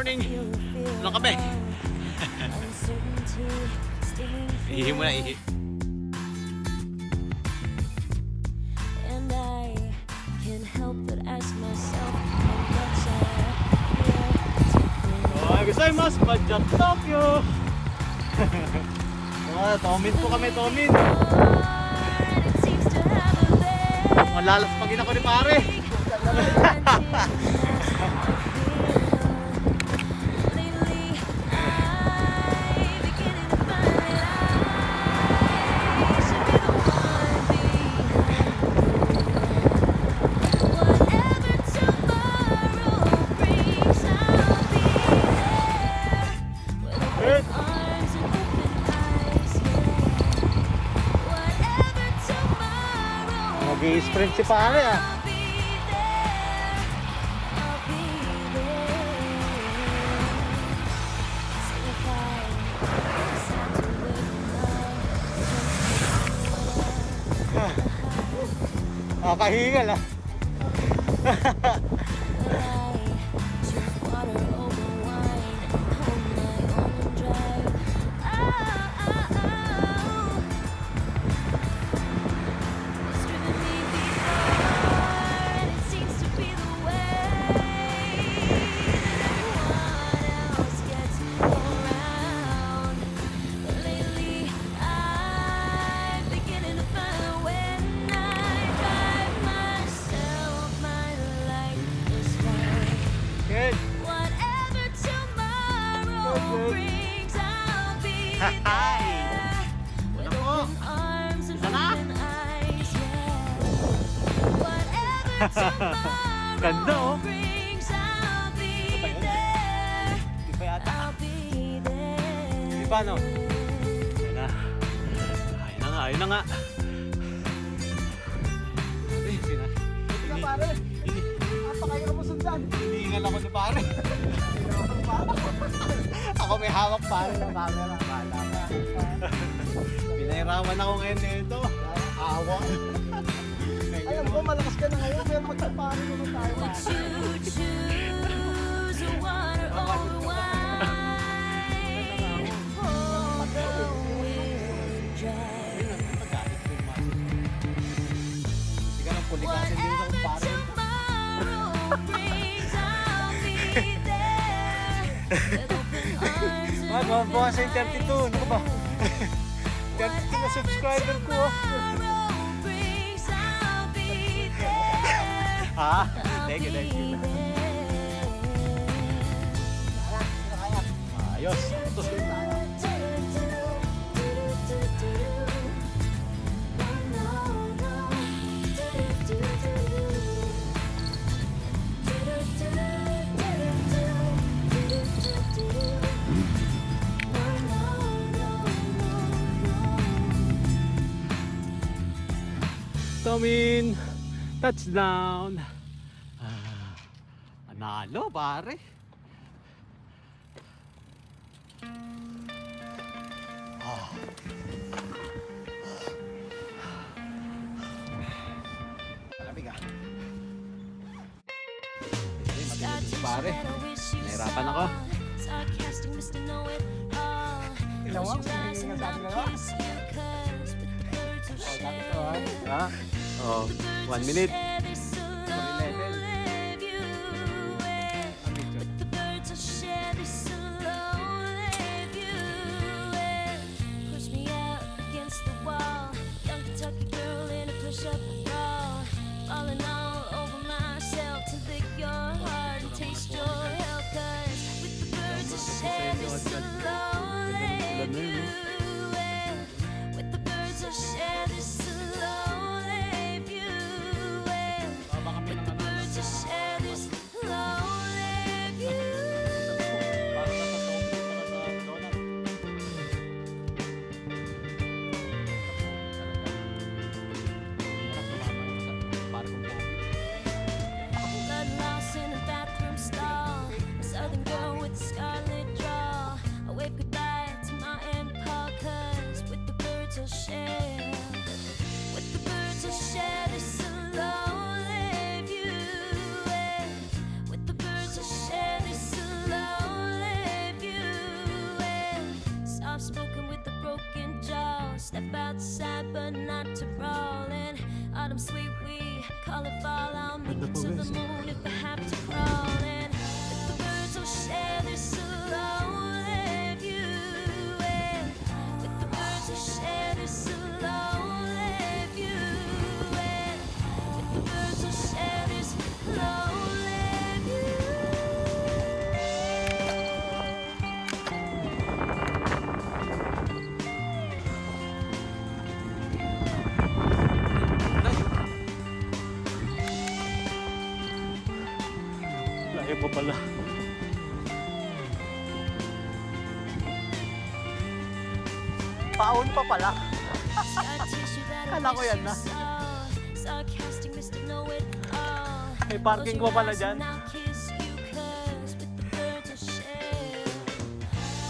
morning. Ano kami? Ihi mo na, ihi. Gozaimasu, Badjak Tokyo! Tomin po kami, Tomin! Malalaspagin ako ni pare! Mag-i-sprint si pare ah. Nakahingal ah. Ganda oh. Di pa yata. Di pa no? Ayun na. Ayun na nga, ayun na nga. Hindi na pare. Napakaya ka mo sundan. Hinihingal ako ni pare. Ako may hawak pare ng camera. Pinahiraman ako ngayon nito. Awa. Alam ko, malakas ka na ngayon, pero magkapari naman tayo. Hindi ka nang pulikasin din sa kumpare. Mabuha sa 32, ano ka ba? 32 na subscriber ko oh. Ah, thank you, thank you. Ayos. Tomin! Touchdown! Analo pare! Malamig ah! Hindi, matinig pare! Nahirapan ako! Ilawang? Hindi nga sabi na lang? Oh, sabi ko ha? Oh, 1 minute! outside, but not to brawl in. Autumn sweet, we call it fall. I'll make it to the moon if I have to crawl in. Let the birds all share their slowly view. Let the birds all share their slowly view. Let the birds all share their slowly view. Layo pa pala. Paon pa pala. Kala ko yan na. May parking pa pala dyan.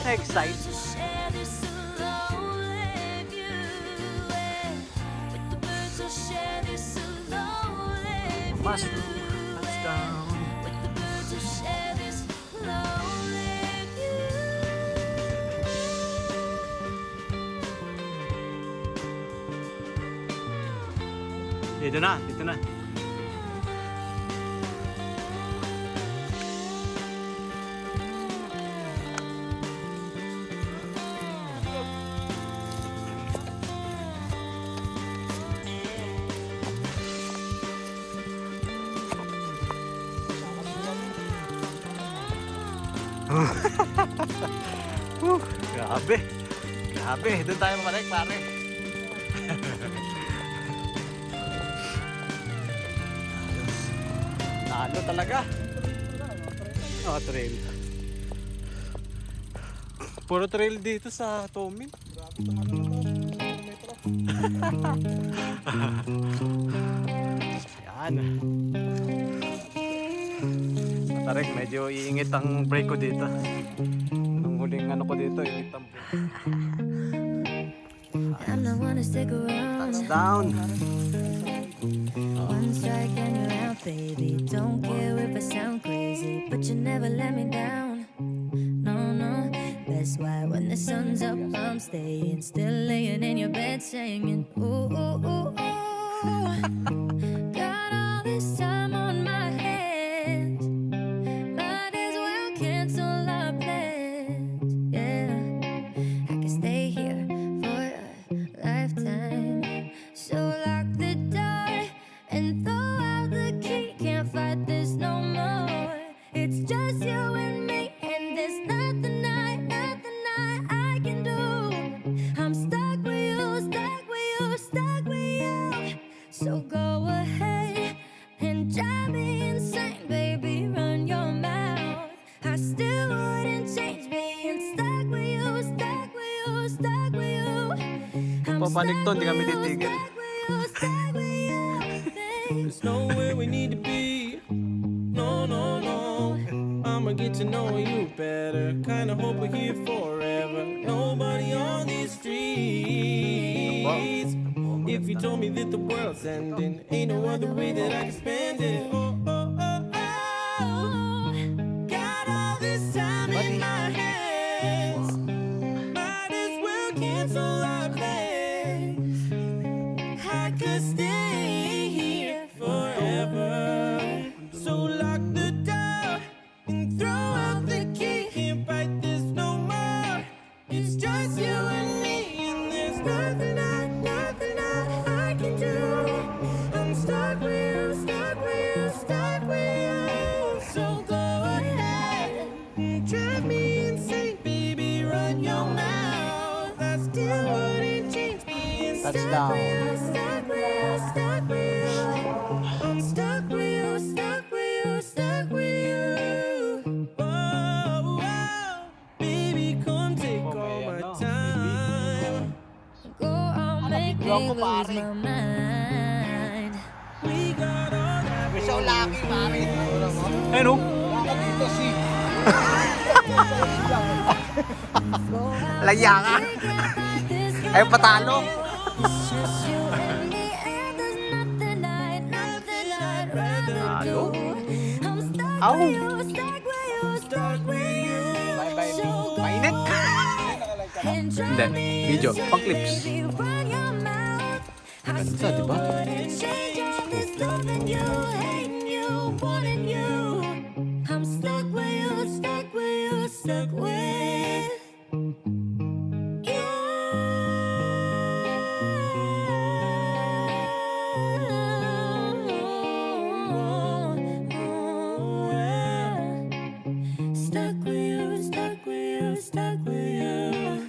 Next side. Mushroom, touchdown. Dito na, dito na. Grabe. Grabe, doon tayo mabalik, pare. Talo talaga. Oh, trail. Puro trail dito sa Tomin. Yan. Matarik, medyo iingit ang brake ko dito. Nung huling ano ko dito, iingit ang brake. Touch down. One strike and you're out, baby. Don't care if I sound crazy, but you never let me down. No, no. That's why when the sun's up, I'm staying still, laying in your bed, singing. Ooh, ooh, ooh, ooh. Got all this time on my hands. Might as well cancel our plans. Yeah, I can stay here for a lifetime. So lock the door and throw out the key. Can't fight this no more. It's just you and me, and there's nothing I can do. I'm stuck with you, stuck with you, stuck with you. So go ahead and drive me insane, baby, run your mouth. I still wouldn't change being stuck with you, stuck with you, stuck with you. I'm Papanik to, hindi kami stuck with titigil. you, stuck with you, babe. There's nowhere we need to be. No, no, no. I'ma get to know you better. Kinda hope we're here forever. Nobody on these streets. If you told me that the world's ending, ain't no other way that I can spend it. Oh, oh, oh, oh. Got all this time in my hands. Might as well cancel our plans. I could stay here forever. So lock the door and throw out the key. Can't fight this no more. It's just you and me, and there's nothing I can do. I'm stuck with you, stuck with you, stuck with you. So go ahead and drive me insane, baby, run your mouth. I still wouldn't change being stuck Touchdown. with you, stuck with you, stuck with you. I'm stuck with you, stuck with you, stuck with you. Whoa, whoa, baby, come take all my time. Go on, make me lose my mind. We got all that. May siya laki, pare. Ayun o. Baka dito si... Laya ka. Ayaw patalo. It's just you and me, and there's nothing I'd rather do. I'm stuck Ow. with you, stuck with you, stuck with you. Bye-bye. So go Mainit. and Hindi, drive me video, insane, pang clips. baby, run your Ganda, di ba? Loving you, hating you, wanting you. I'm stuck with you, stuck with you, stuck with you. Stuck with you, stuck with you, stuck with you.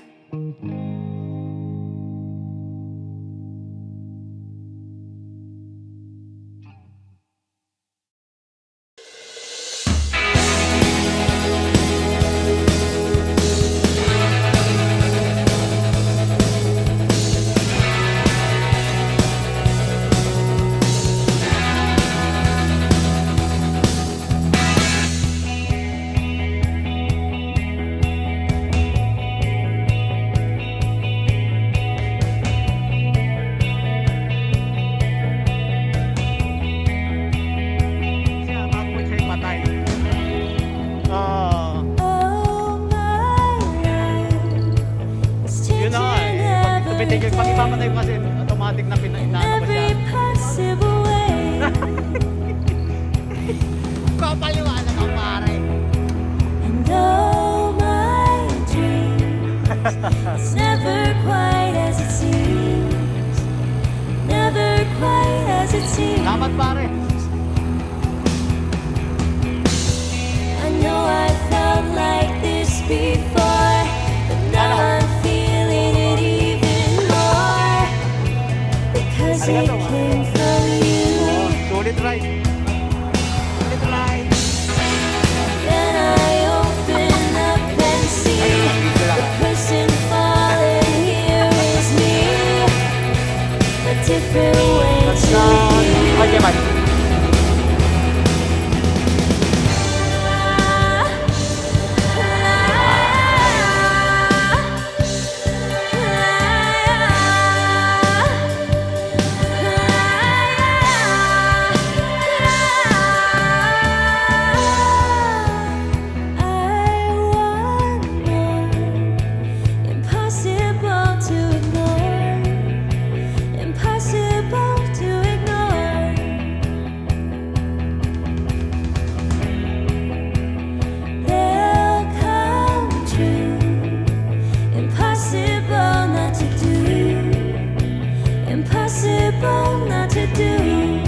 Siya, bago mo siya ipatay. Oh my life, Yun na nga eh. Pag tumitigil, pag ipamatay mo kasi automatic na inaano ko siya. every possible way. Papaliwanag ang pare. And oh my dreams, it's never quite as it seems. Never quite as it seems. Dapat pare. I know I felt like this before, but now I'm feeling it even more. Because it came from you. Solid ride. Solid ride. Then I open up and see the person falling here is me. A different way to be. Impossible to ignore. Impossible to ignore. They'll come true. Impossible not to do. Impossible not to do.